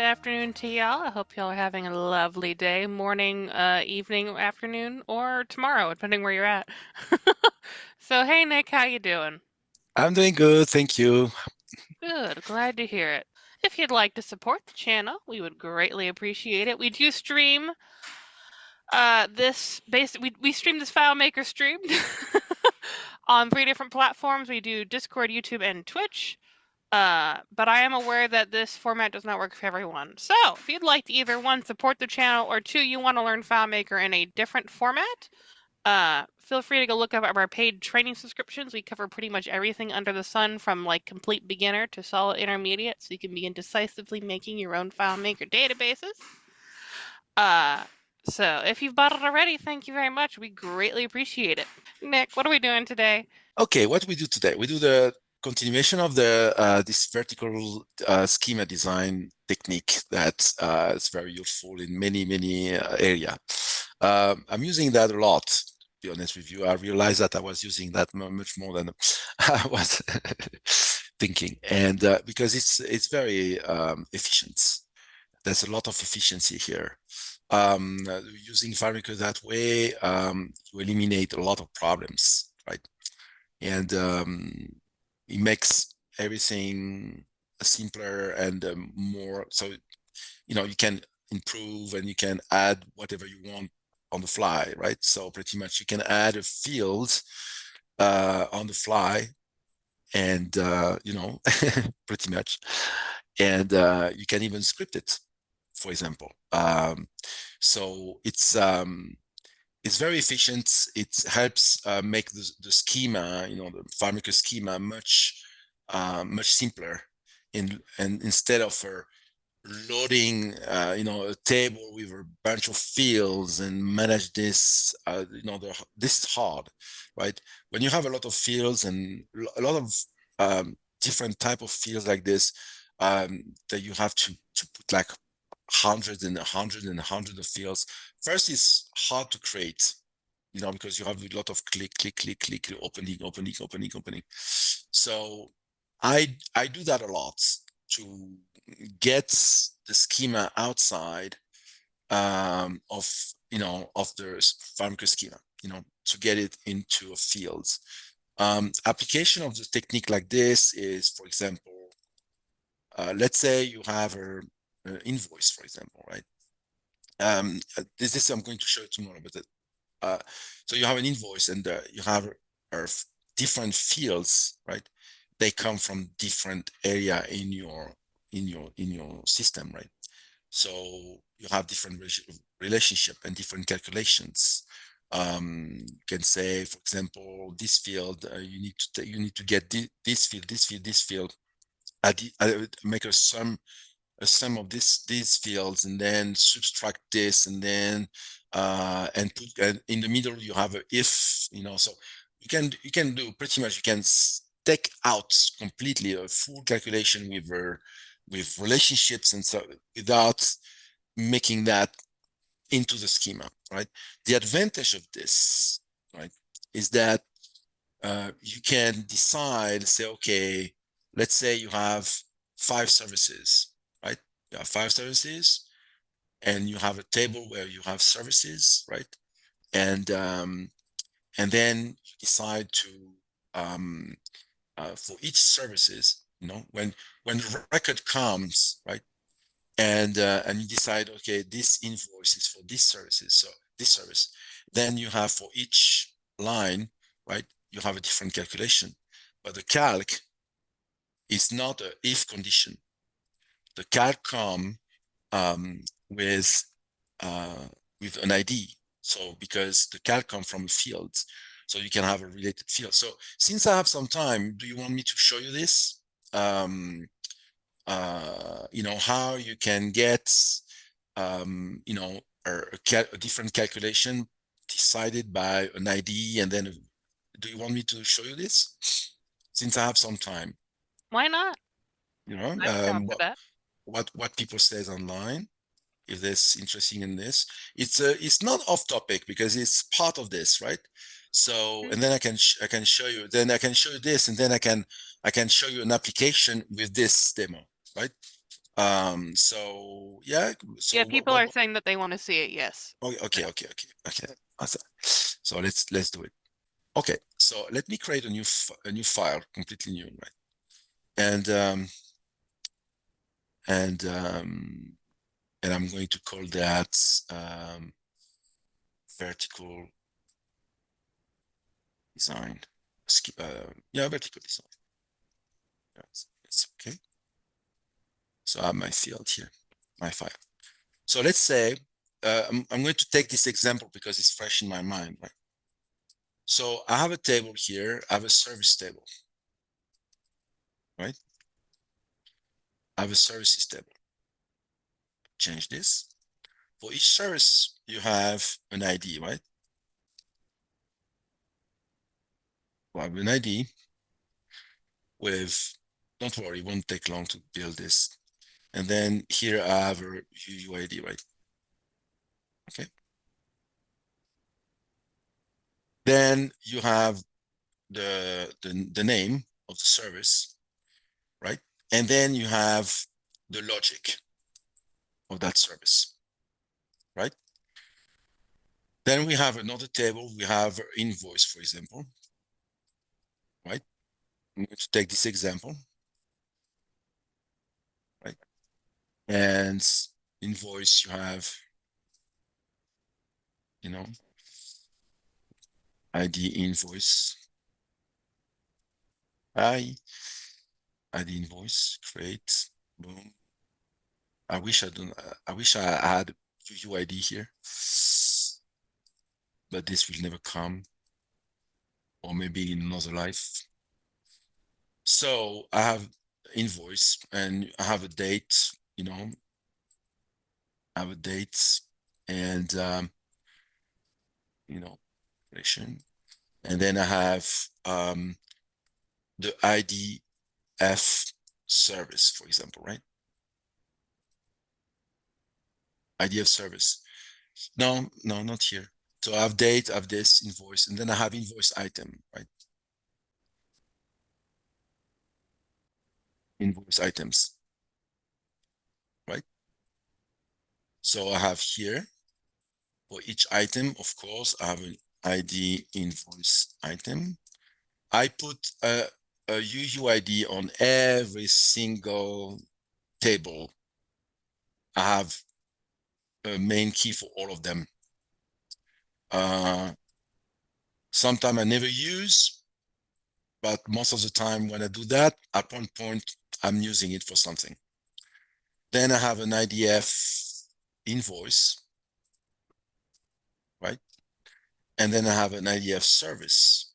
afternoon to y'all. I hope y'all are having a lovely day, morning, evening, afternoon, or tomorrow, depending where you're at. So, hey Nick, how you doing? I'm doing good, thank you. Good, glad to hear it. If you'd like to support the channel, we would greatly appreciate it. We do stream we stream this FileMaker stream on 3 different platforms. We do Discord, YouTube, and Twitch. But I am aware that this format does not work for everyone. So, if you'd like to either one, support the channel, or two, you want to learn FileMaker in a different format, feel free to go look up our paid training subscriptions. We cover pretty much everything under the sun from like complete beginner to solid intermediate, so you can begin decisively making your own FileMaker databases. Uh, so if you've bought it already, thank you very much. We greatly appreciate it. Nick, what are we doing today? Okay, what we do today? We do the continuation of the this vertical schema design technique that is very useful in many area. I'm using that a lot, to be honest with you. I realized that I was using that much more than I was thinking, and because it's very efficient. There's a lot of efficiency here. Using FileMaker that way, you eliminate a lot of problems, right? And it makes everything simpler and more. So, you can improve and you can add whatever you want on the fly, right? So pretty much you can add a field on the fly and, pretty much. And you can even script it, for example. So it's very efficient. It helps make the schema, the FileMaker schema much simpler. And instead of loading, a table with a bunch of fields and manage this, this is hard, right? When you have a lot of fields and a lot of different type of fields like this, that you have to put like hundreds and hundreds of fields. First, it's hard to create, because you have a lot of click, opening. So I do that a lot to get the schema outside of the FileMaker schema, to get it into a field. Application of the technique like this is, for example, let's say you have a invoice, for example, right? This I'm going to show you tomorrow, but so you have an invoice and you have different fields, right? They come from different area in your system, right? So you have different relationship and different calculations. You can say, for example, this field, you need to get this field, make a sum of these fields, and then subtract this, and then and in the middle you have a if, so you can do pretty much, you can take out completely a full calculation with relationships and so, without making that into the schema, right? The advantage of this, right, is that you can decide, say, okay, let's say you have 5 services, right? You have 5 services, and you have a table where you have services, right? And then you decide to for each services, when the record comes, right? And you decide, okay, this invoice is for these services, so this service. Then you have for each line, right? You have a different calculation, but the calc is not a if condition. The calc come with an ID. So because the calc come from fields, so you can have a related field. So since I have some time, do you want me to show you this? How you can get a different calculation decided by an ID, and then do you want me to show you this? Since I have some time, Why not? I'm down for what that. people says online, if there's interesting in this. It's not off topic because it's part of this, right? So, and then I can show you, then I can show you this, and then I can show you an application with this demo, right? So yeah, so Yeah, people are saying that they want to see it. Yes. okay, okay, okay, okay. Awesome. So let's do it. Okay, so let me create a new file, completely new, right? And and um, and I'm going to call that vertical design. Yeah, vertical design. It's okay. So I have my field here, my file. So let's say I'm going to take this example because it's fresh in my mind, right? So I have a table here. I have a service table, right? I have a services table. Change this. For each service, you have an ID, right? I have an ID with, don't worry, it won't take long to build this. And then here I have a UUID, right? Okay. Then you have the name of the service, right? And then you have the logic of that service, right? Then we have another table. We have invoice, for example, right? I'm going to take this example, right? And invoice, you have, you know, ID invoice. ID invoice, create, boom. I wish I had UUID here, but this will never come, or maybe in another life. So I have invoice and I have a date, I have a date and, relation. And then I have the IDF service, for example, right? IDF service. No, not here. So I have date, I have this invoice, and then I have invoice item, right? Invoice items, right? So I have here for each item, of course, I have an ID invoice item. I put a UUID on every single table. I have a main key for all of them. Sometimes I never use, but most of the time when I do that, at one point, I'm using it for something. Then I have an IDF invoice, right? And then I have an IDF service,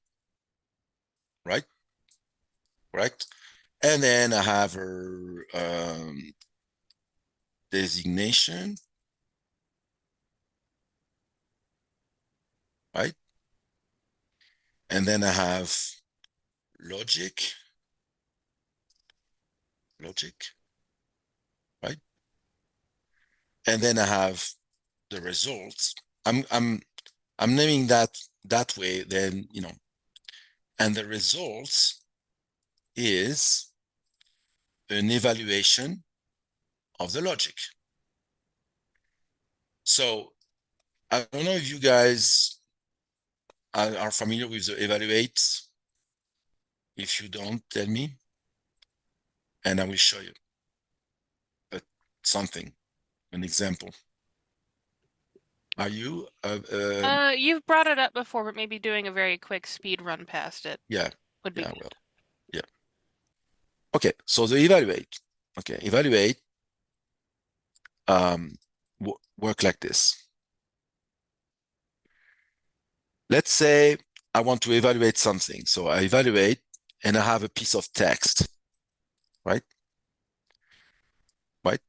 right? Correct. And then I have a designation, right? And then I have logic, right? And then I have the results. I'm naming that way, then, and the results is an evaluation of the logic. So I don't know if you guys are familiar with the evaluate. If you don't, tell me, and I will show you something, an example. Are you? You've brought it up before, but maybe doing a very quick speed run past it Yeah. would be Yeah. good. Well. Yeah. Okay. So the evaluate. Okay. Evaluate. Work like this. Let's say I want to evaluate something. So I evaluate and I have a piece of text, right? Right.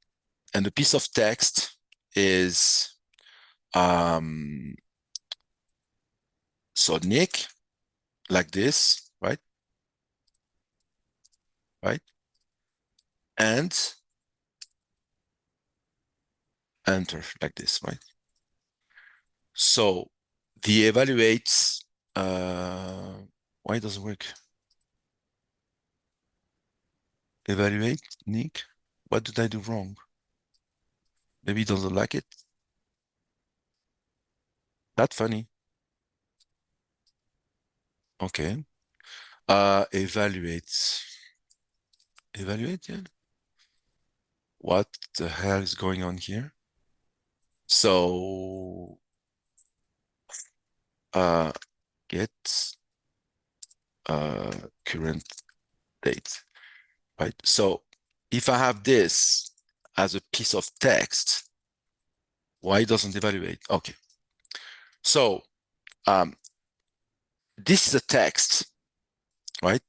And the piece of text is so Nick, like this, right? Right. And enter like this, right? So the evaluates, why doesn't it work? Evaluate, Nick. What did I do wrong? Maybe he doesn't like it. That's funny. Okay. Evaluate. Evaluate, yeah. What the hell is going on here? So, get current date, right? So if I have this as a piece of text, why doesn't evaluate? Okay. So this is a text, right?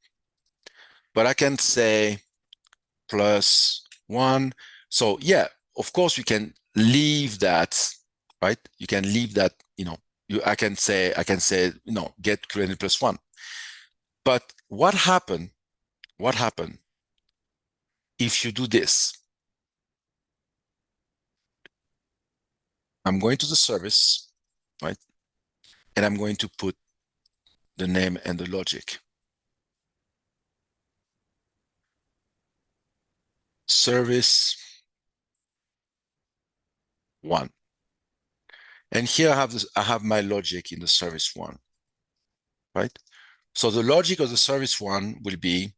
But I can say +1. So yeah, of course you can leave that, right? You can leave that, I can say, get current +1. But what happened if you do this? I'm going to the service, right? And I'm going to put the name and the logic. Service 1. And here I have my logic in the service 1, right? So the logic of the service 1 will be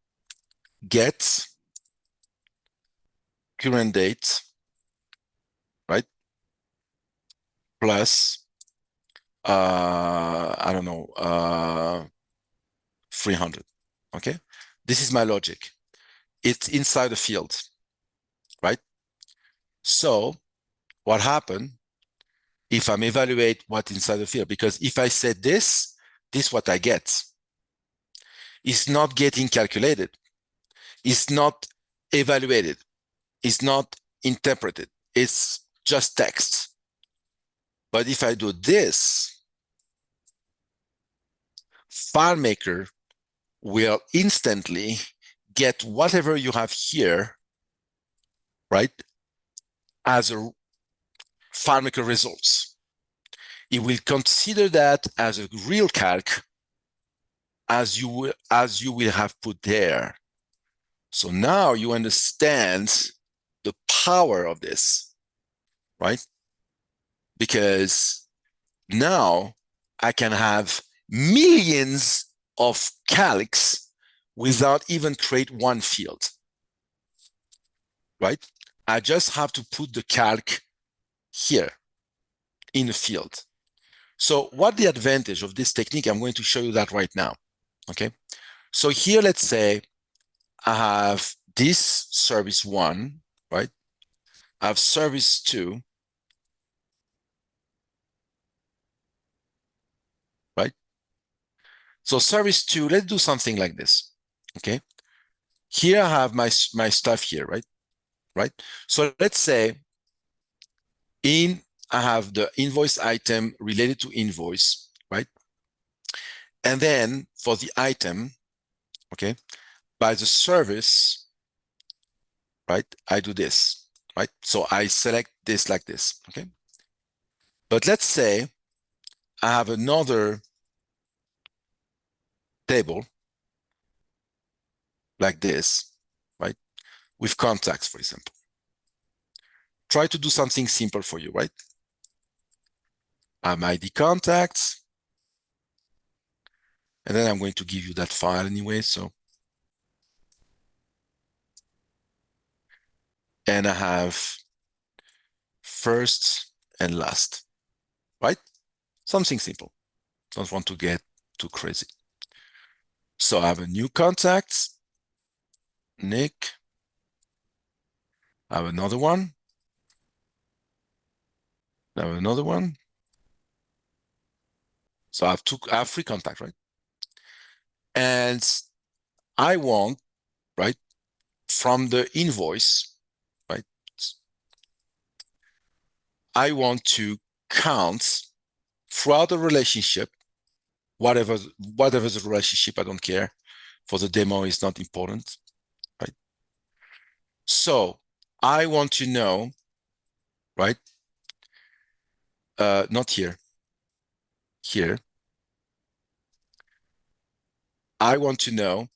get current date, right? Plus, I don't know, 300, okay? This is my logic. It's inside the field, right? So what happened if I'm evaluate what's inside the field? Because if I said this is what I get. It's not getting calculated. It's not evaluated. It's not interpreted. It's just text. But if I do this, FileMaker will instantly get whatever you have here, right, as a FileMaker results. It will consider that as a real calc as you will have put there. So now you understand the power of this, right? Because now I can have millions of calcs without even create one field, right? I just have to put the calc here in the field. So what the advantage of this technique? I'm going to show you that right now, okay? So here, let's say I have this service 1, right? I have service 2, right? So service 2, let's do something like this, okay? Here I have my stuff here, right? Right? So let's say I have the invoice item related to invoice, right? And then for the item, okay, by the service, right, I do this, right? So I select this like this, okay? But let's say I have another table like this, right? With contacts, for example. Try to do something simple for you, right? I have ID contacts, and then I'm going to give you that file anyway, so. And I have first and last, right? Something simple. Don't want to get too crazy. So I have a new contact, Nick. I have another one. I have another one. So I have 3 contacts, right? And I want, right, from the invoice, right? I want to count throughout the relationship, whatever the relationship, I don't care. For the demo, it's not important, right? So I want to know, right? Not here. Here. I want to know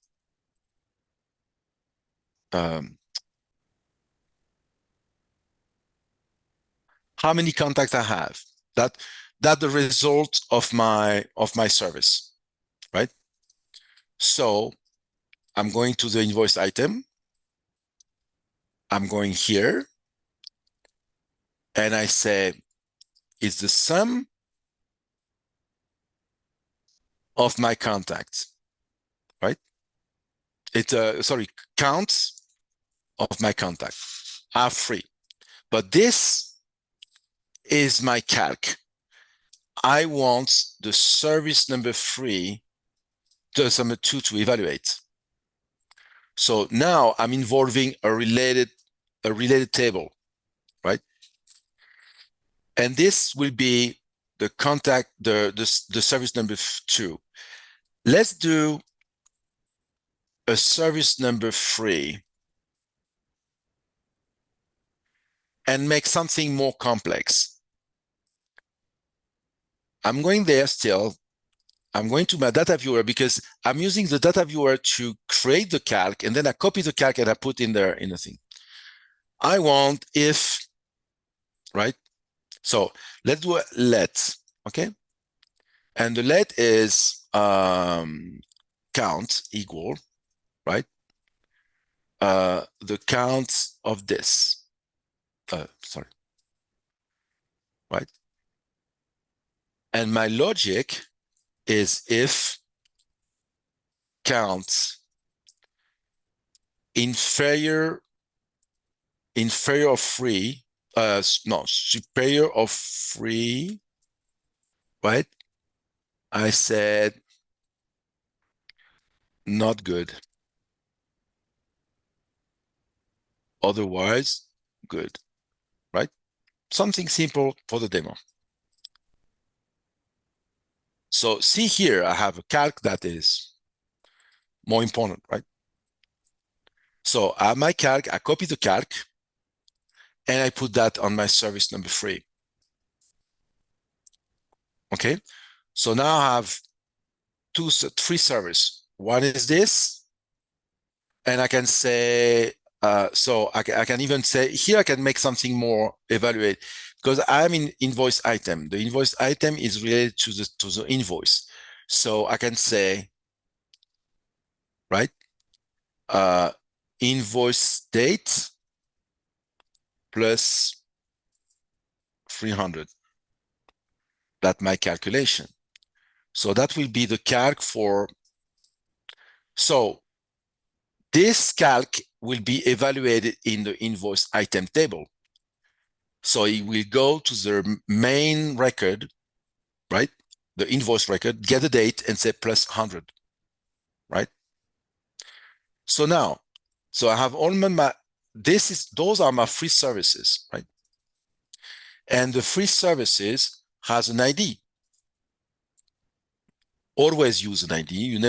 how many contacts I have. That the result of my service, right? So I'm going to the invoice item. I'm going here, and I say it's the sum of my contacts, right? It's count of my contact. I have 3, but this is my calc. I want the service number 3, the number 2 to evaluate. So now I'm involving a related table, right? And this will be the contact, the service number 2. Let's do a service number 3 and make something more complex. I'm going there still. I'm going to my data viewer because I'm using the data viewer to create the calc, and then I copy the calc and I put in there in the thing. I want if, right? So let's do a let, okay? And the let is count equal, right? The count of this, sorry, right? And my logic is if count inferior of 3, no, superior of 3, right? I said not good. Otherwise, good, right? Something simple for the demo. So see here, I have a calc that is more important, right? So I have my calc, I copy the calc, and I put that on my service number 3. Okay, so now I have 3 services. One is this, and I can say, so I can even say here I can make something more evaluate because I'm in invoice item. The invoice item is related to the invoice, so I can say, right, invoice date plus 300. That's my calculation. So that will be the calc for. So this calc will be evaluated in the invoice item table. So it will go to the main record, right? The invoice record, get the date and say plus 100, right? So now, so I have all my, those are my free services, right? And the free services has an ID. Always use an ID. You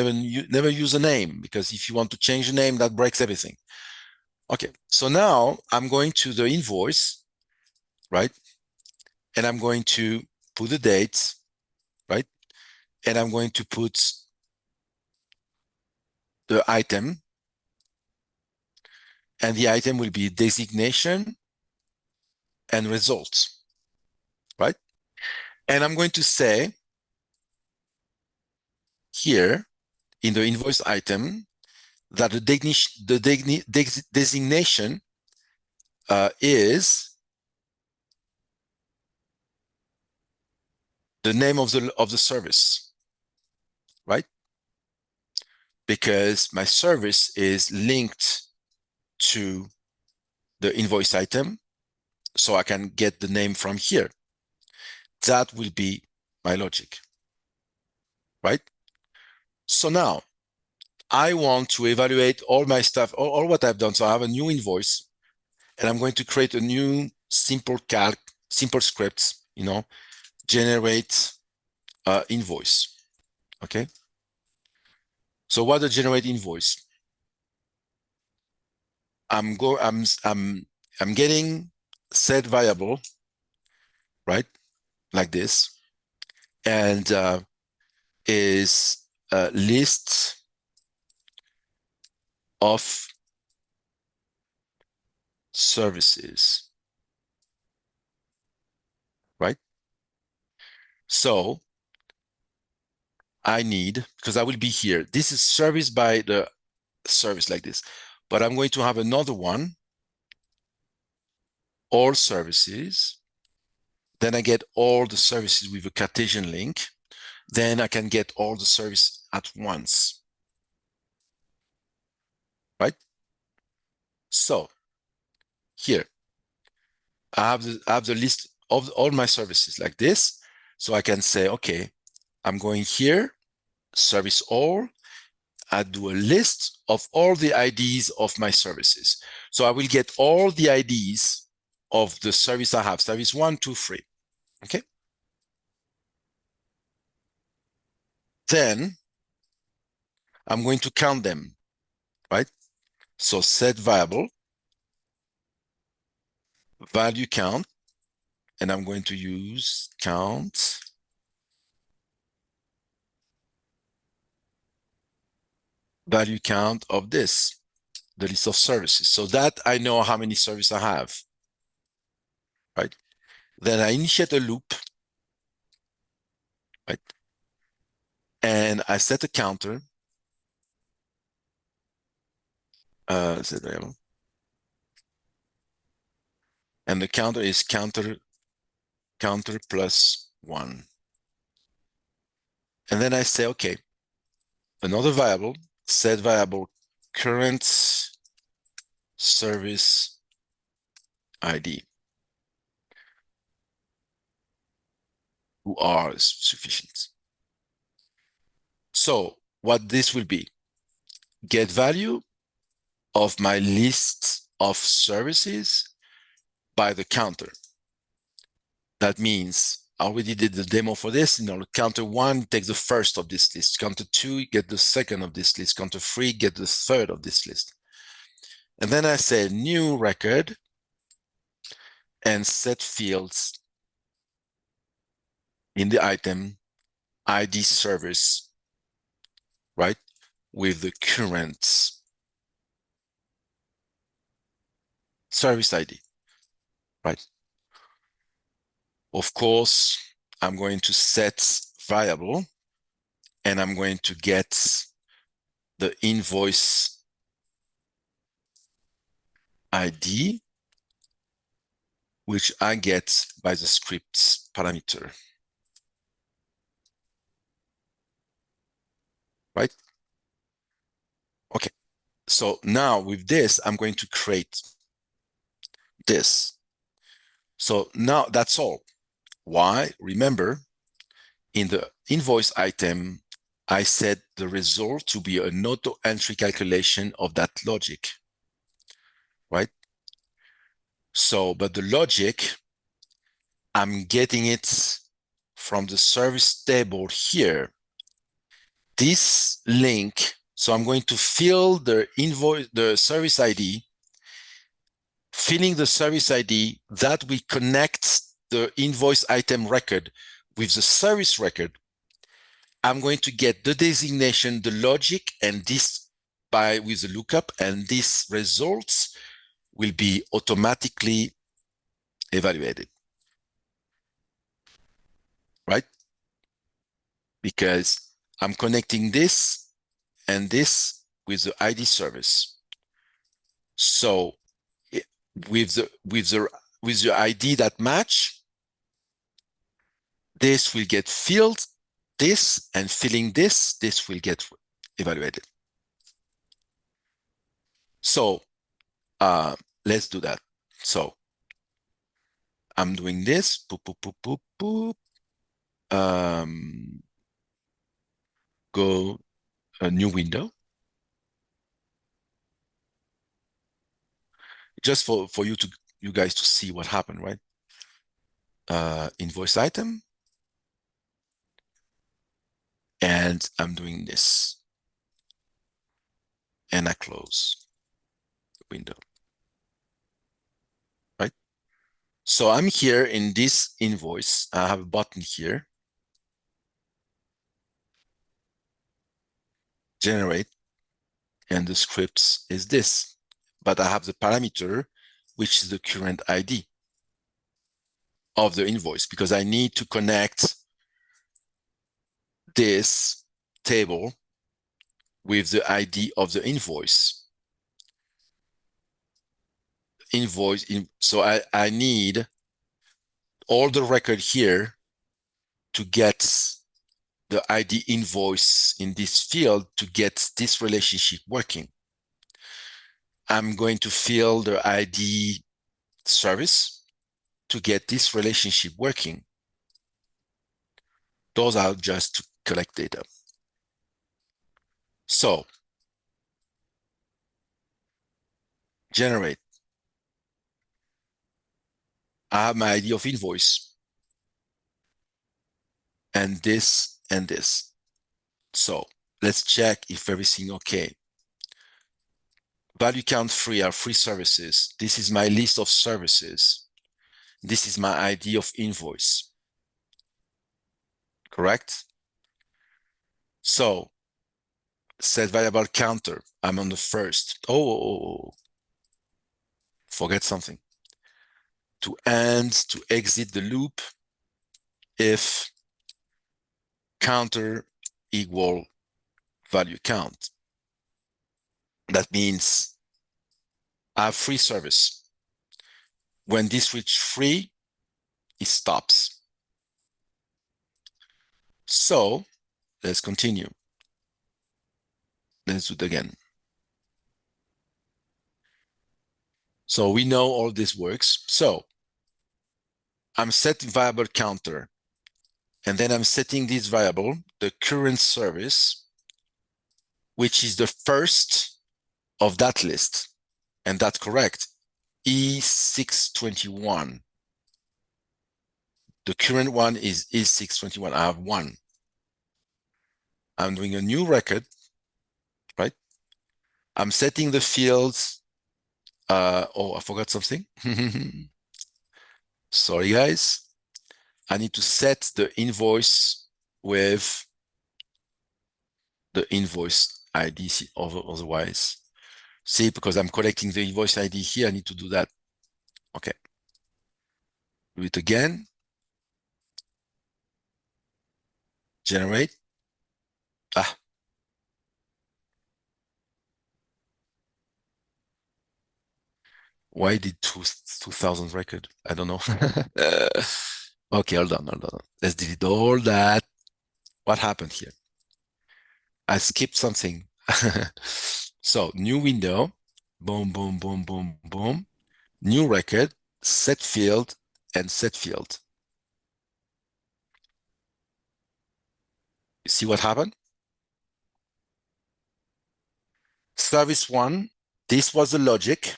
never use a name, because if you want to change the name, that breaks everything. Okay, so now I'm going to the invoice, right? And I'm going to put the date, right? And I'm going to put the item, and the item will be designation and results, right? And I'm going to say here in the invoice item that the designation is the name of the service, right? Because my service is linked to the invoice item, so I can get the name from here. That will be my logic, right? So now I want to evaluate all my stuff, all what I've done. So I have a new invoice, and I'm going to create a new simple calc, simple scripts, generate invoice. Okay. So what a generate invoice? I'm getting set variable, right? Like this, and is a list of services. So I need, because I will be here, this is serviced by the service like this, but I'm going to have another one, all services. Then I get all the services with a Cartesian link. Then I can get all the service at once, right? So here, I have the list of all my services like this. So I can say, okay, I'm going here, service all. I do a list of all the IDs of my services. So I will get all the IDs of the service I have, service 1, 2, 3. Okay. Then I'm going to count them, right? So set variable, value count, and I'm going to use count value count of this, the list of services, so that I know how many services I have, right? Then I initiate a loop, right? And I set a counter, set variable, and the counter is counter plus 1. And then I say, okay, another variable, set variable current service ID. Who are is sufficient. So what this will be, get value of my list of services by the counter. That means I already did the demo for this. Counter 1 takes the first of this list. Counter 2 get the second of this list. Counter 3 get the third of this list. And then I say new record and set fields in the item ID service, right, with the current service ID, right? Of course, I'm going to set variable and I'm going to get the invoice ID, which I get by the script parameter, right? Okay, so now with this, I'm going to create this. So now that's all. Why? Remember, in the invoice item, I set the result to be an auto entry calculation of that logic, right? So, but the logic, I'm getting it from the service table here. This link, so I'm going to fill the invoice, the service ID, filling the service ID that we connect the invoice item record with the service record. I'm going to get the designation, the logic, and this with the lookup, and these results will be automatically evaluated, right? Because I'm connecting this and this with the ID service. So with the ID that match, this will get filled, this, and filling this will get evaluated. So let's do that. So I'm doing this, boop, boop, boop, boop, boop. Go a new window. Just for you guys to see what happened, right? Invoice item. And I'm doing this. And I close the window. Right? So I'm here in this invoice. I have a button here. Generate. And the script is this. But I have the parameter, which is the current ID of the invoice, because I need to connect this table with the ID of the invoice. So I need all the record here to get the ID invoice in this field to get this relationship working. I'm going to fill the ID service to get this relationship working. Those are just to collect data. So generate. I have my ID of invoice and this and this. So let's check if everything okay. Value count free are free services. This is my list of services. This is my ID of invoice. Correct? So set variable counter. I'm on the first. Oh, forget something. To exit the loop if counter equal value count. That means I have free service. When this reaches free, it stops. So let's continue. Let's do it again. So we know all this works. So I'm setting variable counter, and then I'm setting this variable, the current service, which is the first of that list. And that's correct. E621. The current one is E621. I have one. I'm doing a new record, right? I'm setting the fields. Oh, I forgot something. Sorry, guys. I need to set the invoice with the invoice ID. Otherwise, see, because I'm collecting the invoice ID here, I need to do that. Okay. Do it again. Generate. Ah. Why did 2000 record? I don't know. Okay, hold on. Let's delete all that. What happened here? I skipped something. So new window, boom, boom, boom, boom, boom. New record, set field, and set field. You see what happened? Service one, this was the logic.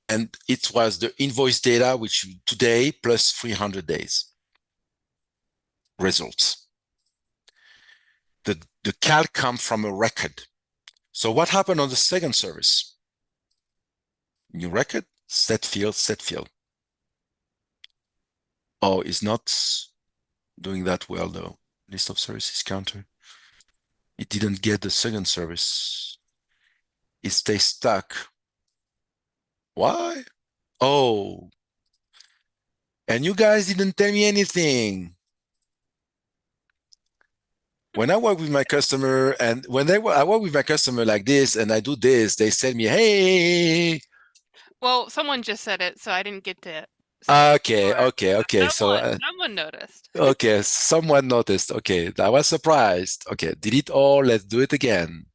And it was the invoice data, which today plus 300 days. Results. The calc comes from a record. So what happened on the second service? New record, set field, set field. Oh, it's not doing that well though. List of services counter. It didn't get the second service. It stays stuck. Why? Oh. And you guys didn't tell me anything. When I work with my customer and I work with my customer like this and I do this, they send me, hey. Well, someone just said it, so I didn't get to say Okay. someone noticed. Okay, someone noticed. Okay, I was surprised. Okay, delete all. Let's do it again.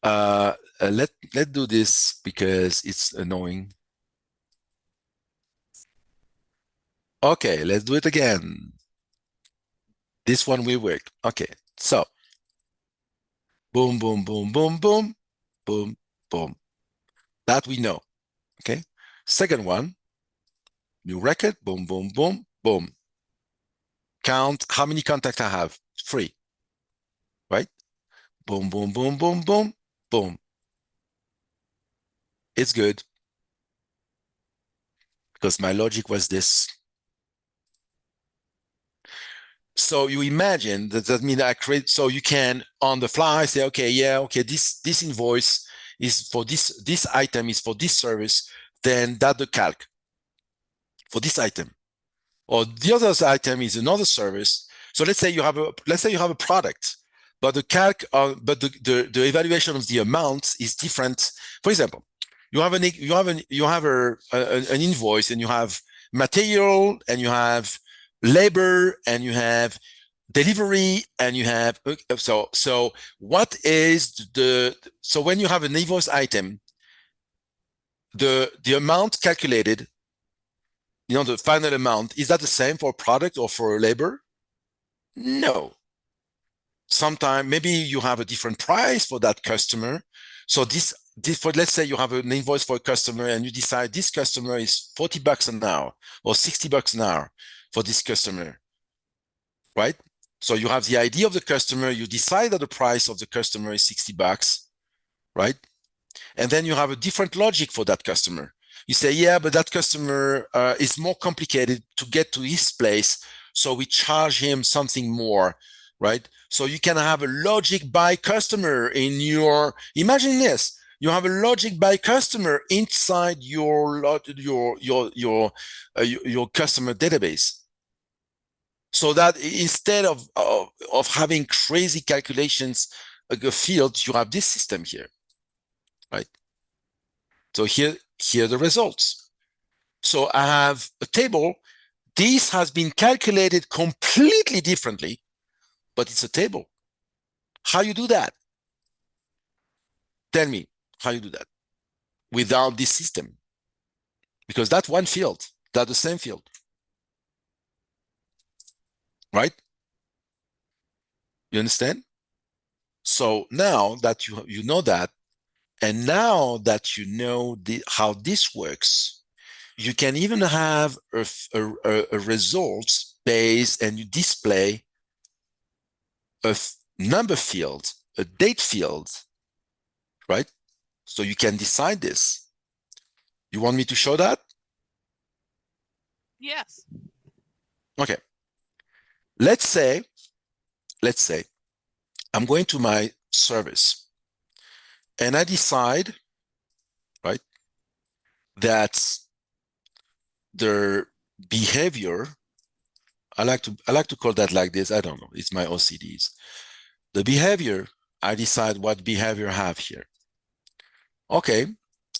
Let's do this because it's annoying. Okay, let's do it again. This one will work. Okay, so boom, boom, boom, boom, boom, boom, boom. That we know. Okay. Second one, new record, boom, boom, boom, boom. Count how many contacts I have. 3. Right? Boom, boom, boom, boom, boom, boom. It's good. Because my logic was this. So you imagine that means I create, so you can on the fly say, okay, yeah, okay, this invoice is for this item is for this service, then that the calc for this item. Or the other item is another service, So let's say you have a product, but the evaluation of the amount is different. For example, you have an invoice, and you have material, and you have labor, and you have delivery, and you have so what is so when you have an invoice item, the amount calculated, the final amount, is that the same for product or for labor? No. Sometimes maybe you have a different price for that customer. So this for, let's say you have an invoice for a customer, and you decide this customer is $40 an hour or $60 an hour for this customer, right? So you have the idea of the customer, you decide that the price of the customer is $60, right? And then you have a different logic for that customer. You say, yeah, but that customer is more complicated to get to his place, so we charge him something more, right? So you can have a logic by customer in your, imagine this, you have a logic by customer inside your customer database. So that instead of having crazy calculations fields, you have this system here, right? So here are the results. So I have a table. This has been calculated completely differently, but it's a table. How you do that? Tell me how you do that without this system. Because that's one field, that's the same field, right? You understand? So now that you know that, and now that you know how this works, you can even have a results based, and you display a number field, a date field, right? So you can decide this. You want me to show that? Yes. Okay. Let's say I'm going to my service, and I decide, right, that the behavior, I like to call that like this. I don't know. It's my OCDs. The behavior, I decide what behavior I have here. Okay.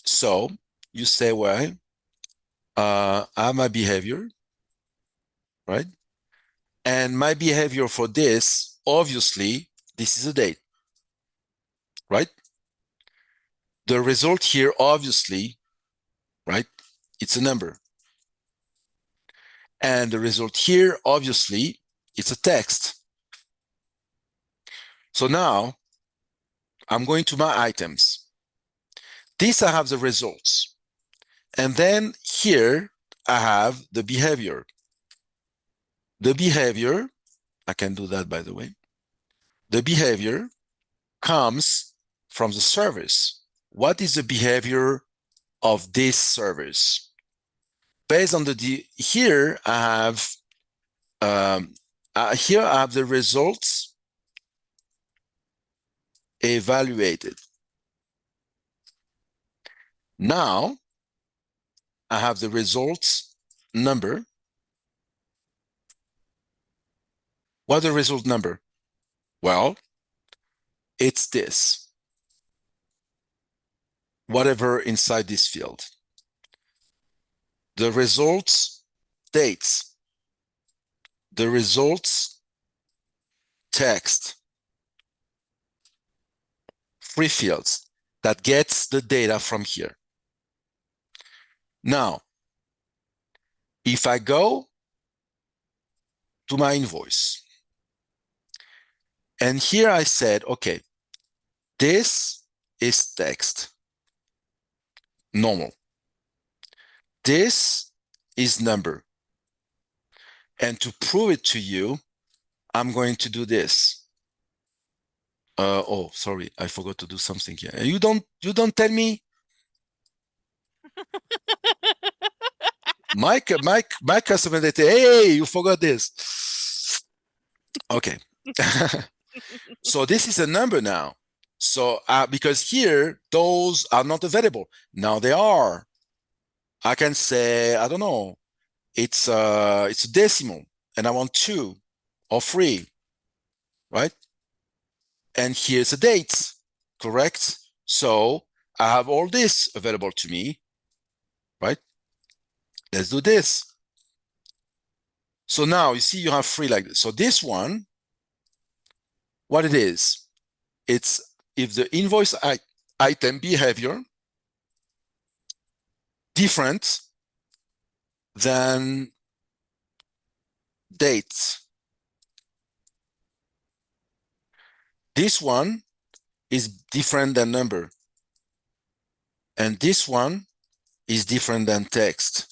So you say, well, I have my behavior, right? And my behavior for this, obviously, this is a date, right? The result here, obviously, right? It's a number. And the result here, obviously, it's a text. So now I'm going to my items. This I have the results. And then here I have the behavior. The behavior, I can do that by the way. The behavior comes from the service. What is the behavior of this service? Based on here I have the results evaluated. Now I have the results number. What's the result number? Well, it's this. Whatever inside this field. The results dates. The results text. Free fields that gets the data from here. Now, if I go to my invoice, and here I said, okay, this is text, normal. This is number. And to prove it to you, I'm going to do this. Oh, sorry, I forgot to do something here. You don't tell me. my customer, they say, hey, you forgot this. Okay. So this is a number now. So because here, those are not available. Now they are. I can say, I don't know, it's a decimal, and I want 2. or free, right? And here's a date, correct? So I have all this available to me, right? Let's do this. So now you see you have free like this. So this one, what it is, it's if the invoice item behavior different than date. This one is different than number. And this one is different than text.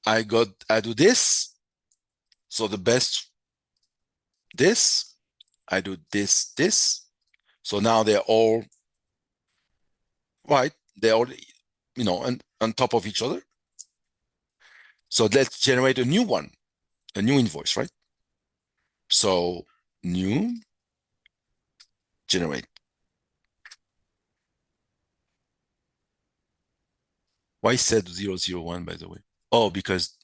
I do this. So the best, this, I do this. So now they're all right. They're all, on top of each other. So let's generate a new one, a new invoice, right? So new, generate. Why said 001, by the way? Oh, because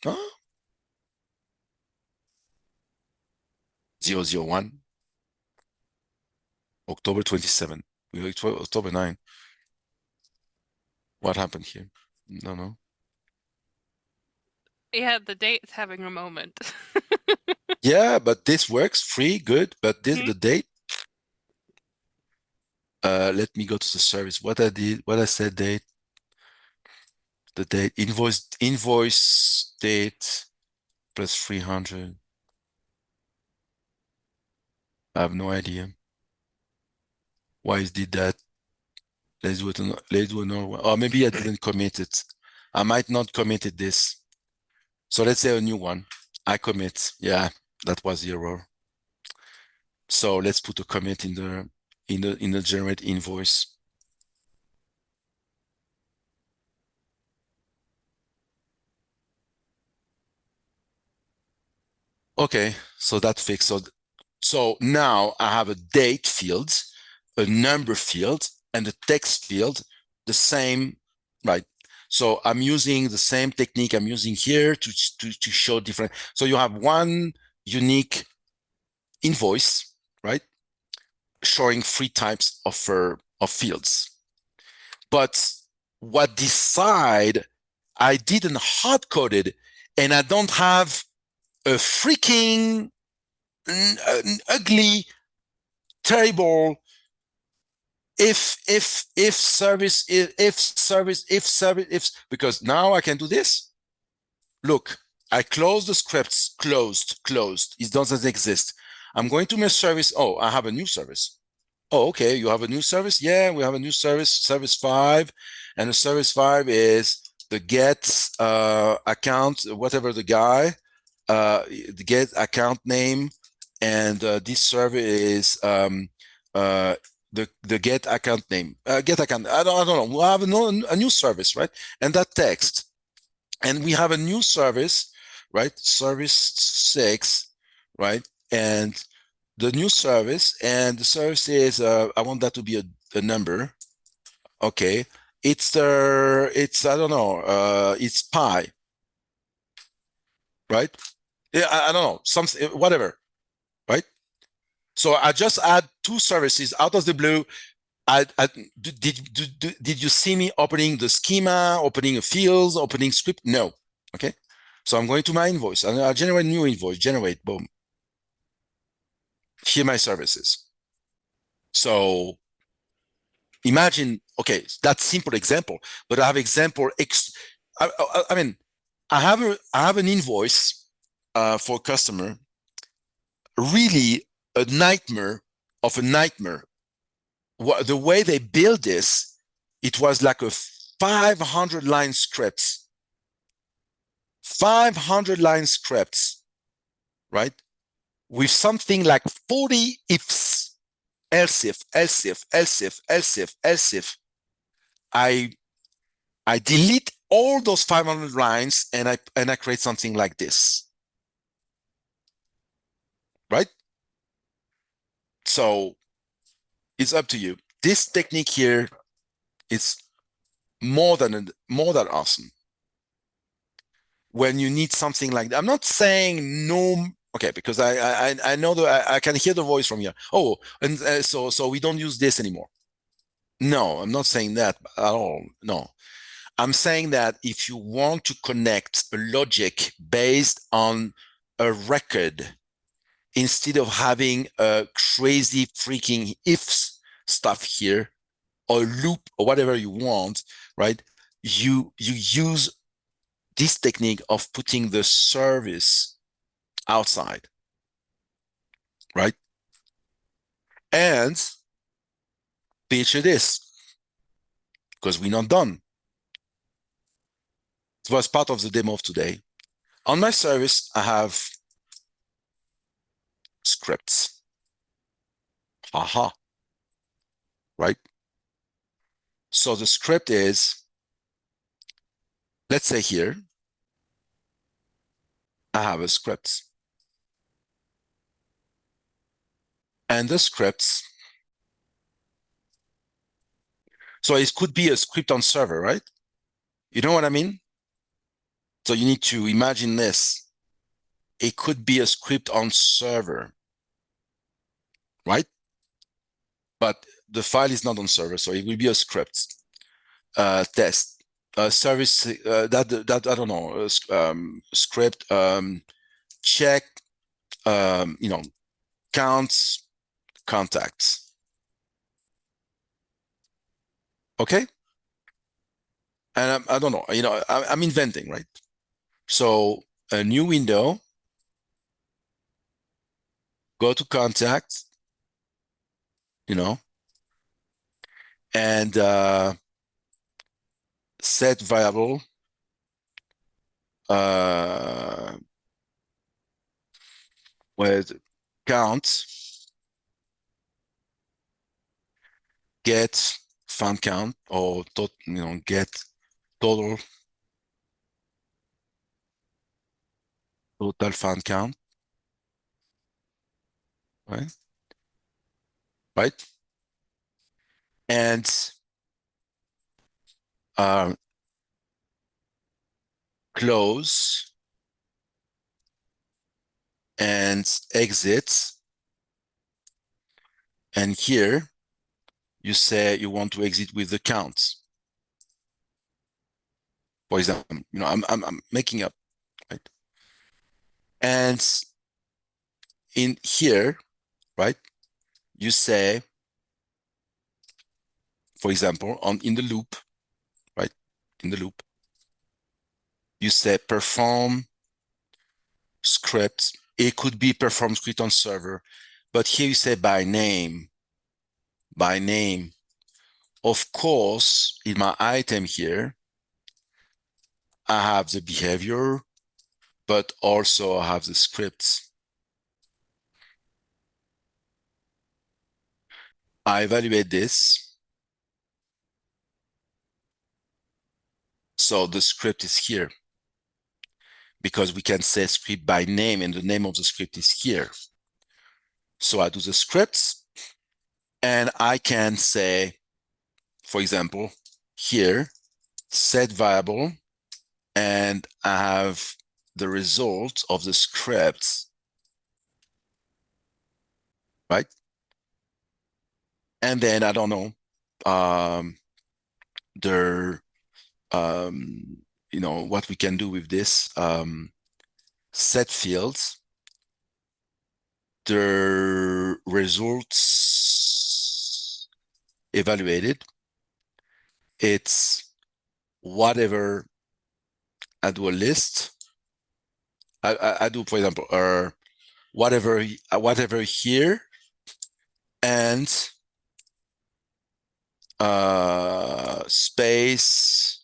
001, October 27, October 9. What happened here? No. Yeah, the date's having a moment. Yeah, but this works free, good. But this the date. Let me go to the service. What I said date. The date invoice date plus 300. I have no idea why it did that. Let's do another one. Or maybe I didn't commit it. I might not committed this. So let's say a new one. I commit. Yeah, that was the error. So let's put a commit in the generate invoice. Okay, so that fixed. So now I have a date field, a number field, and a text field, the same, right? So I'm using the same technique I'm using here to show different. So you have one unique invoice, right? Showing three types of fields. But what decide I didn't hard code it, and I don't have a freaking ugly, terrible if service, because now I can do this. Look, I close the scripts, closed. It doesn't exist. I'm going to my service. Oh, I have a new service. Oh, okay, you have a new service? Yeah, we have a new service, service 5. And the service 5 is the get account, whatever the guy, the get account name. And this server is the get account name. Get account, I don't know. We'll have a new service, right? And that text. And we have a new service, right? Service 6, right? And the new service, and the service is I want that to be a number. Okay, it's I don't know, it's pi, right? Yeah, I don't know, something, whatever, right? So I just add two services out of the blue. Did you see me opening the schema, opening a fields, opening script? No. Okay, so I'm going to my invoice and I'll generate a new invoice. Generate, boom. Here my services. So imagine, okay, that's simple example, but I have example. I mean, I have an invoice for a customer, really a nightmare of a nightmare. The way they build this, it was like a 500 line script, 500 line scripts, right? With something like 40 ifs, else if. I delete all those 500 lines and I create something like this, right? So it's up to you. This technique here is more than awesome. when you need something like that. I'm not saying no, okay, because I know that I can hear the voice from here. Oh, and so we don't use this anymore. No, I'm not saying that at all. No, I'm saying that if you want to connect a logic based on a record, instead of having a crazy freaking ifs stuff here, or loop or whatever you want, right? You use this technique of putting the service outside, right? And picture this, because we're not done. It was part of the demo of today. On my service, I have scripts. Haha. Right? So the script is, let's say here, I have a script. And the scripts, so it could be a script on server, right? You know what I mean? So you need to imagine this. It could be a script on server, right? But the file is not on server, so it will be a script test service that I don't know script check counts contacts. Okay, and I don't know, I'm inventing, right? So a new window, go to contact, and set variable with count, get fan count, or get total fan count, right? And close and exit. And here you say you want to exit with the count. For example, I'm making up, right? And in here, right, you say, for example, in the loop, right, in the loop, you say perform script. It could be perform script on server, but here you say by name. By name. Of course, in my item here, I have the behavior, but also I have the scripts. I evaluate this. So the script is here, because we can say script by name, and the name of the script is here. So I do the scripts, and I can say, for example, here, set variable, and I have the result of the script, right? And then I don't know, what we can do with this, set fields, the results evaluated, it's whatever. I do a list. I do, for example, whatever here, and space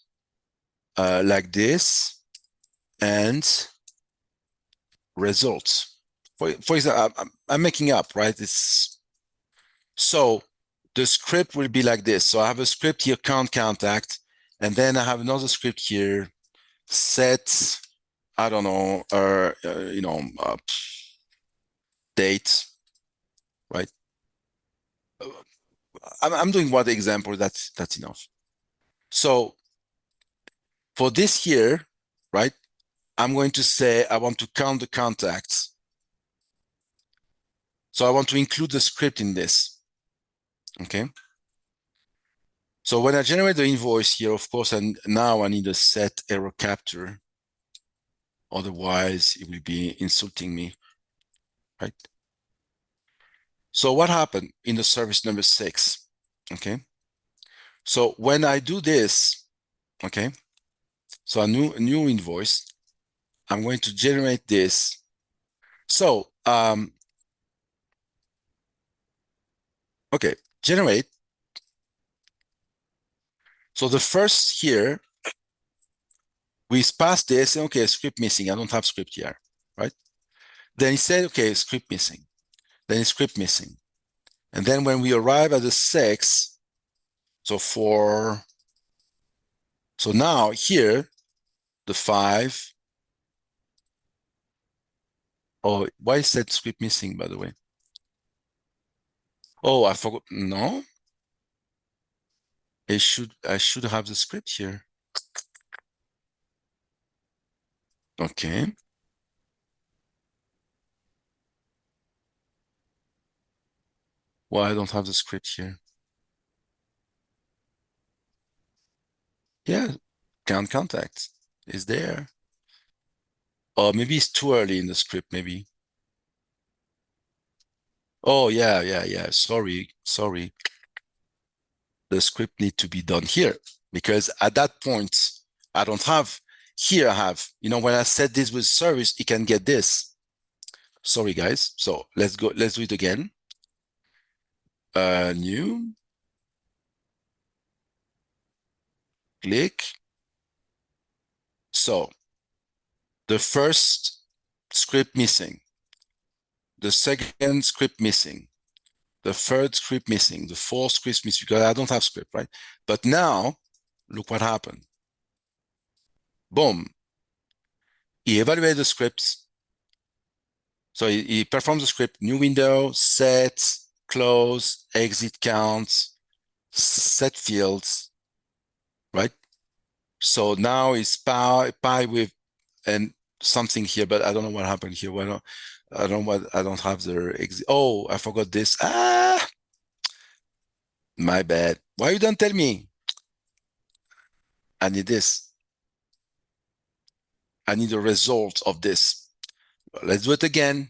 like this, and results. For example, I'm making up, right? So the script will be like this. So I have a script here, count contact, and then I have another script here, set, I don't know, date, right? I'm doing one example, that's enough. So for this here, right, I'm going to say I want to count the contacts. So I want to include the script in this. Okay. So when I generate the invoice here, of course, and now I need a set error capture. Otherwise, it will be insulting me, right? So what happened in the service number 6? Okay. So when I do this, okay, so a new invoice, I'm going to generate this. So, okay, generate. So the first here, we pass this, and okay, script missing. I don't have script here, right? Then he said, okay, script missing. Then script missing. And then when we arrive at the 6, so now here, the 5. Oh, why is that script missing, by the way? Oh, I forgot. No, I should have the script here. Okay. Why I don't have the script here? Yeah, count contacts is there. Or maybe it's too early in the script, maybe. Oh, yeah. Sorry. The script need to be done here because at that point, I don't have, here I have, when I set this with service, it can get this. Sorry, guys. So let's do it again. New. Click. So the first script missing, the second script missing, the third script missing, the fourth script missing, because I don't have script, right? But now, look what happened. Boom. He evaluated the scripts. So he performs the script, new window, set, close, exit counts, set fields, right? So now it's pi with and something here, but I don't know what happened here. I don't have the exit. Oh, I forgot this. My bad. Why you don't tell me? I need this. I need the result of this. Let's do it again.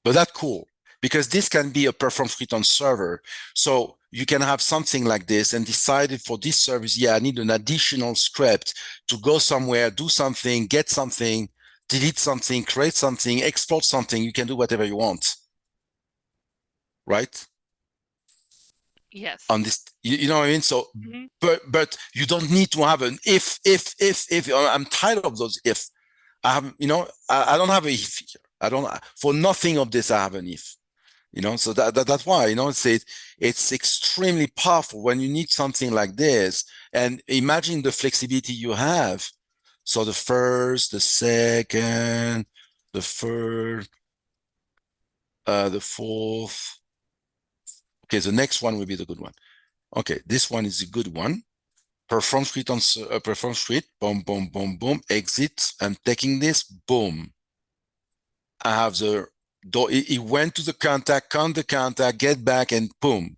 But that's cool because this can be a perform script on server. So you can have something like this and decide for this service, yeah, I need an additional script to go somewhere, do something, get something, delete something, create something, export something. You can do whatever you want. Right? Yes. On this, you know what I mean? So, but you don't need to have an if. I'm tired of those if. I have, I don't have a if here. I don't, for nothing of this, I have an if, so that's why, it's extremely powerful when you need something like this. And imagine the flexibility you have. So the first, the second, the third, the fourth. Okay, the next one will be the good one. Okay, this one is a good one. Perform script on perform script, boom, boom, boom, boom, exit. I'm taking this, boom. I have the door. It went to the contact, count the contact, get back, and boom.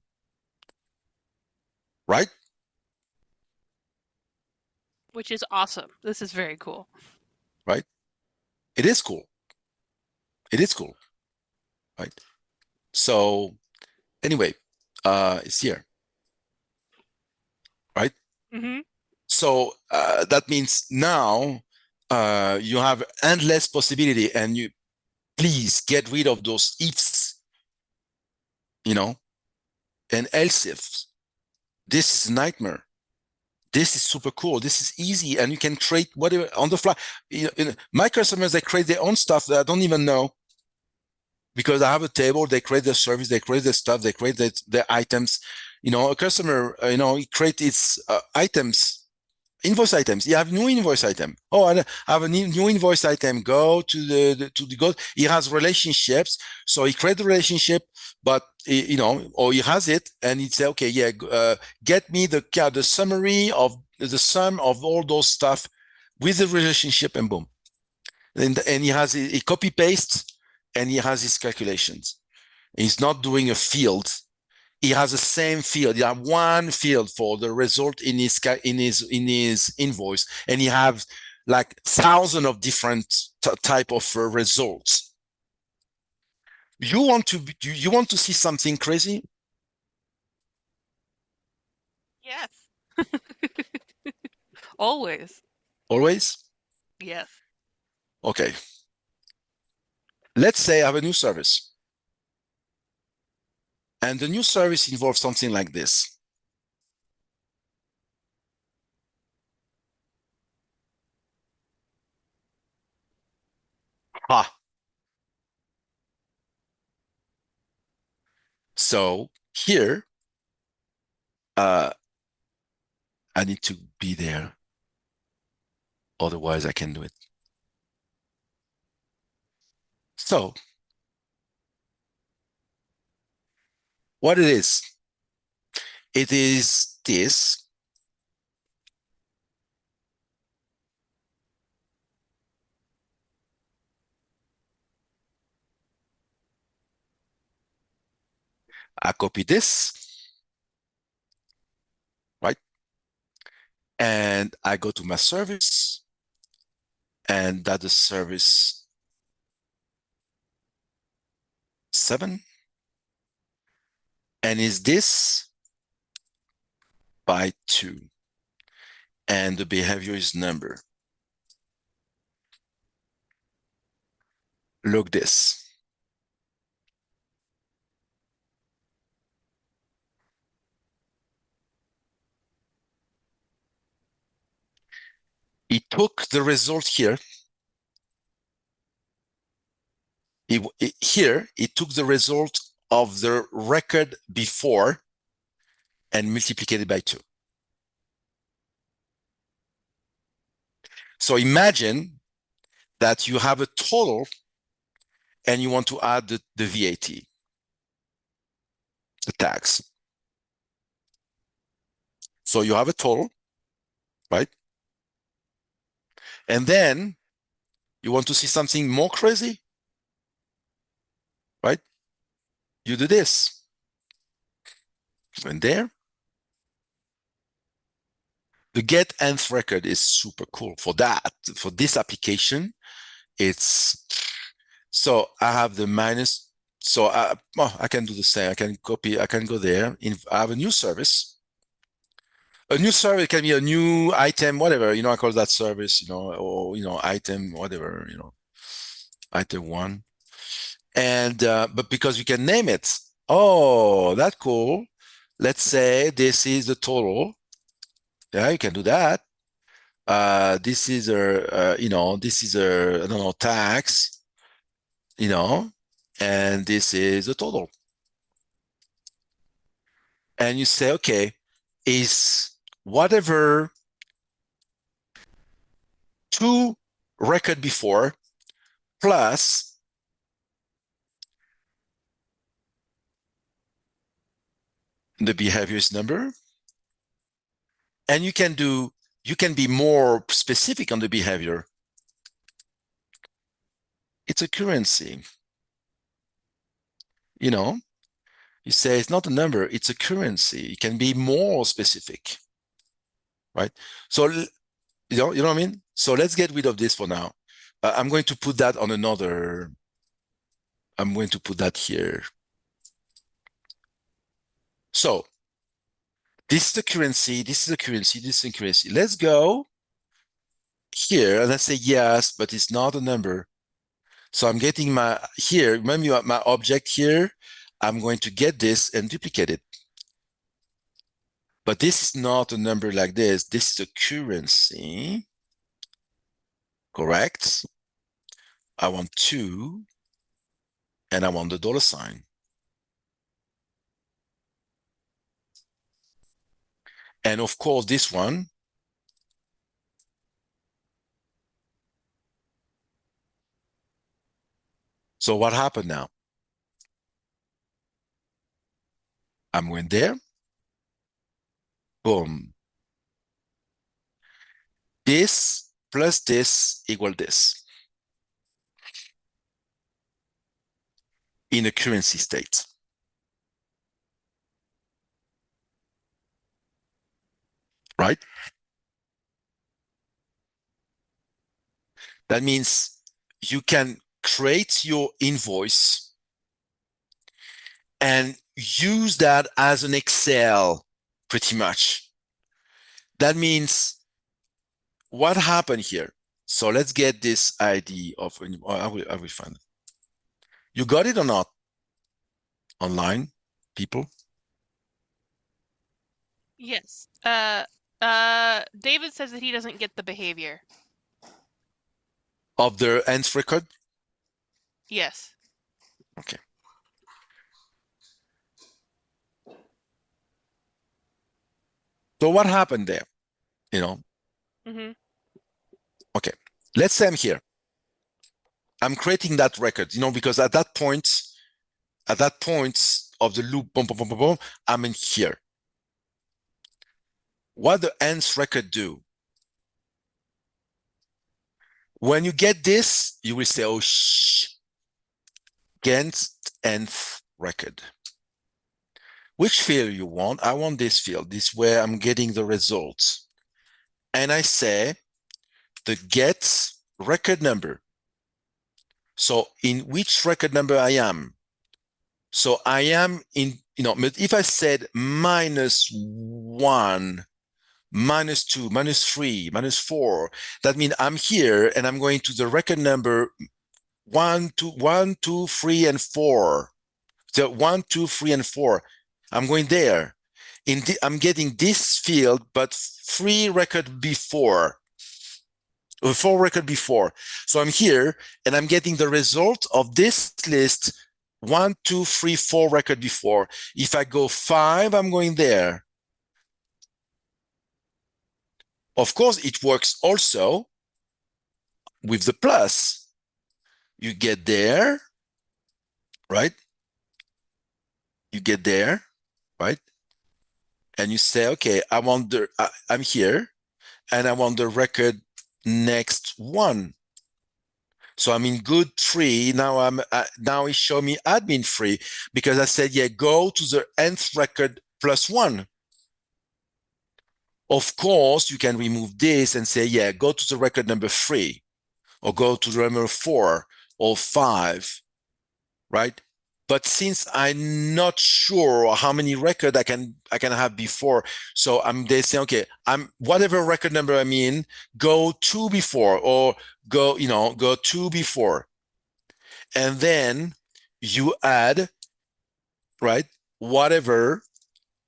Right? Which is awesome. This is very cool. Right? It is cool. It is cool. Right? So anyway, it's here. Right? So that means now you have endless possibility, and you please get rid of those ifs, and else ifs. This is a nightmare. This is super cool. This is easy, and you can create whatever on the fly. My customers, they create their own stuff that I don't even know, because I have a table. They create their service, they create their stuff, they create their items. A customer, he creates its items, Invoice items. You have new invoice item. Oh, I have a new invoice item. Go to the go. He has relationships, so he create the relationship, but or he has it, and he'd say, okay, yeah, get me the summary of the sum of all those stuff with the relationship, and boom. And he copy pastes, and he has his calculations. He's not doing a field. He has the same field. You have one field for the result in his invoice, and he have like thousands of different type of results. You want to see something crazy? Yes. Always. Always? Yes. Okay. Let's say I have a new service, and the new service involves something like this. Ah. So here, I need to be there. Otherwise, I can do it. So what it is this. I copy this, right? And I go to my service, and that's the service 7. And is this by 2. And the behavior is number. Look this. It took the result here. Here, it took the result of the record before and multiplied it by 2. So imagine that you have a total and you want to add the VAT, the tax. So you have a total, right? And then you want to see something more crazy, right? You do this. And there, the get nth record is super cool for that. For this application, it's so I have the minus. So I can do the same. I can copy. I can go there. I have a new service. A new service can be a new item, whatever. I call that service. Or item, whatever. Item 1. And but because you can name it. Oh, that's cool. Let's say this is the total. Yeah, you can do that. This is I don't know, tax, and this is a total. And you say, okay, is whatever 2 record before plus the behaviors number. And you can be more specific on the behavior. It's a currency. You say it's not a number, it's a currency. It can be more specific, right? So, you know what I mean? So let's get rid of this for now. I'm going to put that on another. I'm going to put that here. So this is the currency, this is the currency, this is the currency. Let's go here and let's say yes, but it's not a number. So I'm getting remember my object here, I'm going to get this and duplicate it. But this is not a number like this. This is a currency, correct? I want 2, and I want the $sign. And of course, this one So what happened now? I'm going there. Boom. This plus this equal this in a currency state. Right? That means you can create your invoice and use that as an Excel pretty much. That means what happened here? So let's get this ID of, I will find it. You got it or not? Online, people? Yes. David says that he doesn't get the behavior. Of the nth record? Yes. Okay. So what happened there? You know? Mm-hmm. Okay. Let's say I'm here. I'm creating that record, because at that point of the loop, boom, boom, boom, boom, boom, I'm in here. What the nth record do? When you get this, you will say, oh, against nth record. Which field you want? I want this field. This is where I'm getting the results. And I say the get record number. So in which record number I am? So I am in, if I said -1, -2, -3, -4, that means I'm here and I'm going to the record number 1, 2, 3, and 4. So 1, 2, 3, and 4. I'm going there. I'm getting this field, but 3 record before. Or 4 record before. So I'm here and I'm getting the result of this list 1, 2, 3, 4 record before. If I go 5, I'm going there. Of course, it works also with the plus. You get there, right? You get there, right? And you say, okay, I'm here and I want the record next one. So I'm in good 3. Now now it show me admin 3 because I said, yeah, go to the nth record plus 1. Of course, you can remove this and say, yeah, go to the record number 3 or go to the number 4 or 5, right? But since I'm not sure how many records I can have before, so they say, okay, whatever record number I'm in, go 2 before or go 2 before. And then you add, right, whatever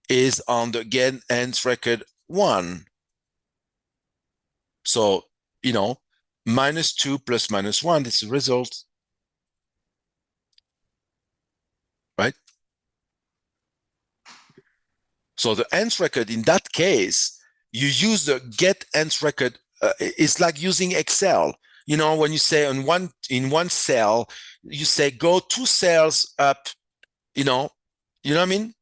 is on the get nth record 1. So, -2 plus -1 is the result. Right? So the nth record in that case, you use the get nth record. It's like using Excel. When you say in one cell, you say go 2 cells up. You know what I mean?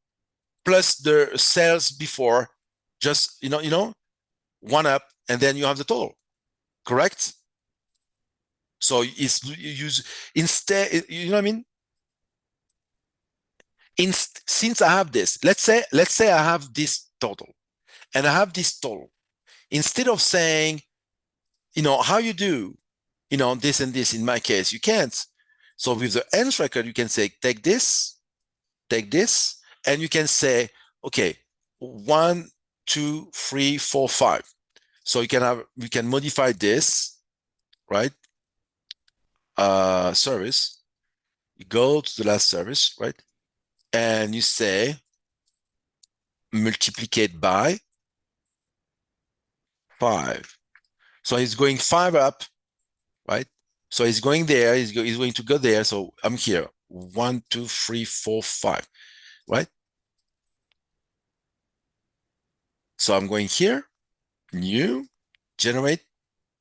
Plus the cells before, just 1 up, and then you have the total. Correct? So you use instead. You know what I mean? Since I have this, let's say I have this total and I have this total. Instead of saying, how you do, this and this, in my case, you can't. So with the nth record, you can say, take this, and you can say, okay, 1, 2, 3, 4, 5. So we can modify this, right? Service. You go to the last service, right? And you say multiplicate by 5. So he's going 5 up, right? So he's going there, he's going to go there. So I'm here, 1, 2, 3, 4, 5, right? So I'm going here, new, generate,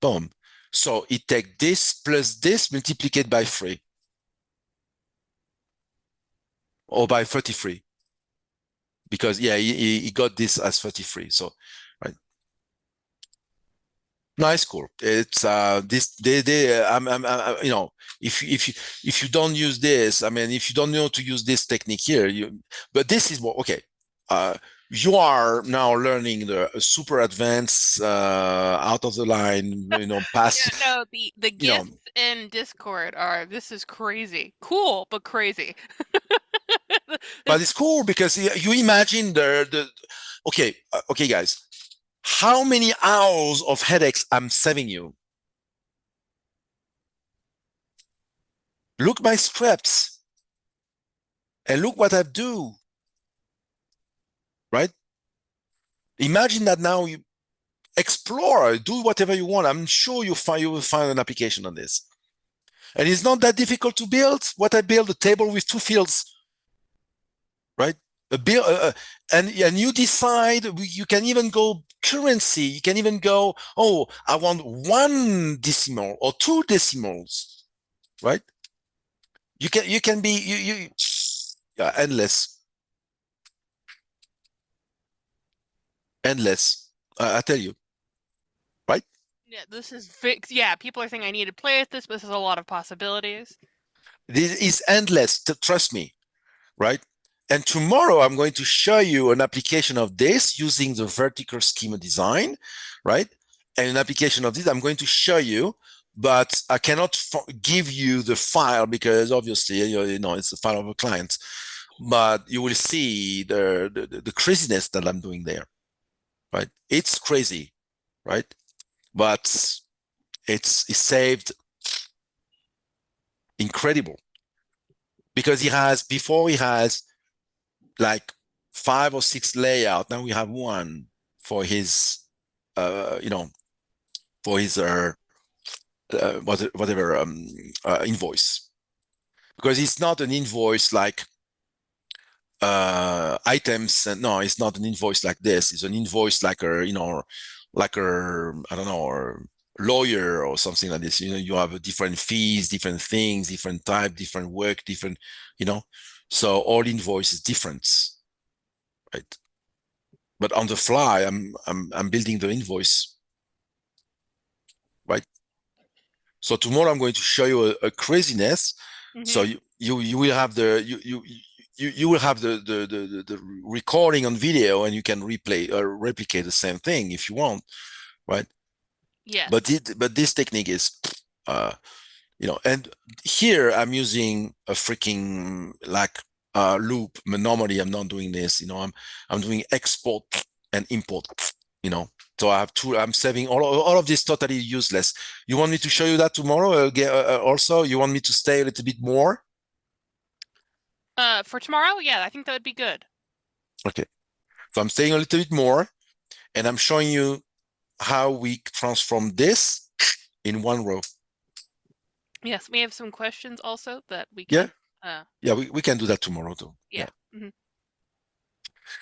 boom. So it takes this plus this multiplied by 3. or by 33, because yeah, he got this as 33. So, right. Nice, cool. It's this they I'm you know, if you don't use this, I mean, if you don't know to use this technique here, but this is what, okay. You are now learning the super advanced, out of the line, past, Yeah, no, the you know, gifts in Discord are, this is crazy. Cool, but crazy. but it's cool because you imagine okay, okay, guys, how many hours of headaches I'm saving you? Look my scripts and look what I do, right? Imagine that now you explore, do whatever you want. I'm sure you will find an application on this. And it's not that difficult to build. What I build, a table with 2 fields, right? And you decide, you can even go currency. You can even go, oh, I want 1 decimal or 2 decimals, right? You can be yeah, endless. I tell you, right? Yeah, this is fixed. Yeah, people are saying I need to play with this, but this has a lot of possibilities. This is endless. Trust me, right? And tomorrow I'm going to show you an application of this using the vertical schema design, right? And an application of this I'm going to show you, but I cannot give you the file because obviously, it's the file of a client. But you will see the craziness that I'm doing there, right? It's crazy, right? But it's saved incredible because he has like 5 or 6 layout. Now we have 1 for his, for his whatever invoice, because it's not an invoice like items. No, it's not an invoice like this. It's an invoice like like I don't know, or lawyer or something like this. You have different fees, different things, different type, different work, different, so all invoice is different, right? But on the fly, I'm building the invoice, right? So tomorrow I'm going to show you a craziness. So you will have you will have the recording on video, and you can replay or replicate the same thing if you want, right? Yeah. But this technique is, and here I'm using a freaking like loop. Normally I'm not doing this. I'm doing export and import. So I'm saving all of this totally useless. You want me to show you that tomorrow? Also, you want me to stay a little bit more? For tomorrow, yeah, I think that would be good. Okay. So I'm staying a little bit more, and I'm showing you how we transform this in 1 row. Yes, we have some questions also that we can. Yeah, we can do that tomorrow too. Yeah.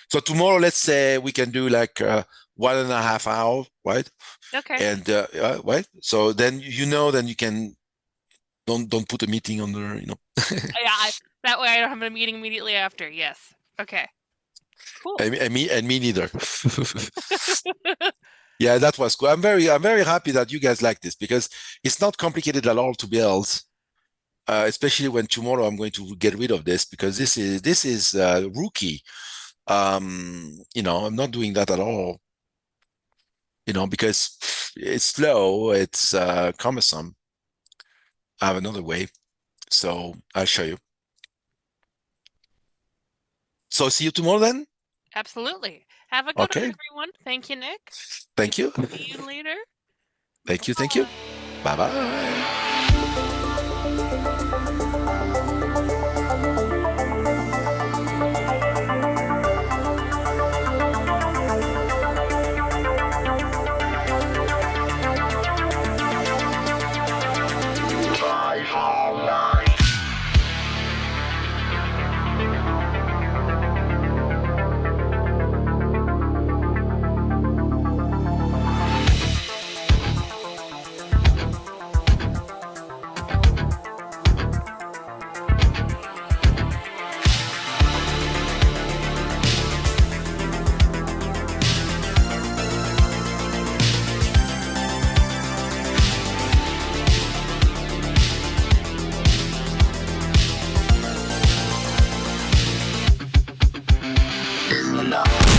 So tomorrow, let's say we can do like 1.5 hours, right? Okay. And right. So then then you can don't put a meeting on there. Yeah, that way I don't have a meeting immediately after. Yes. Okay. Cool. And me neither. Yeah, that was cool. I'm very happy that you guys like this because it's not complicated at all to build. Especially when tomorrow I'm going to get rid of this because this is rookie. I'm not doing that at all. Because it's slow, it's cumbersome. I have another way, so I'll show you. So see you tomorrow then. Absolutely. Have a good one, everyone. Thank you, Nick. Thank you. See you later. Thank you. Thank you. Bye-bye. know.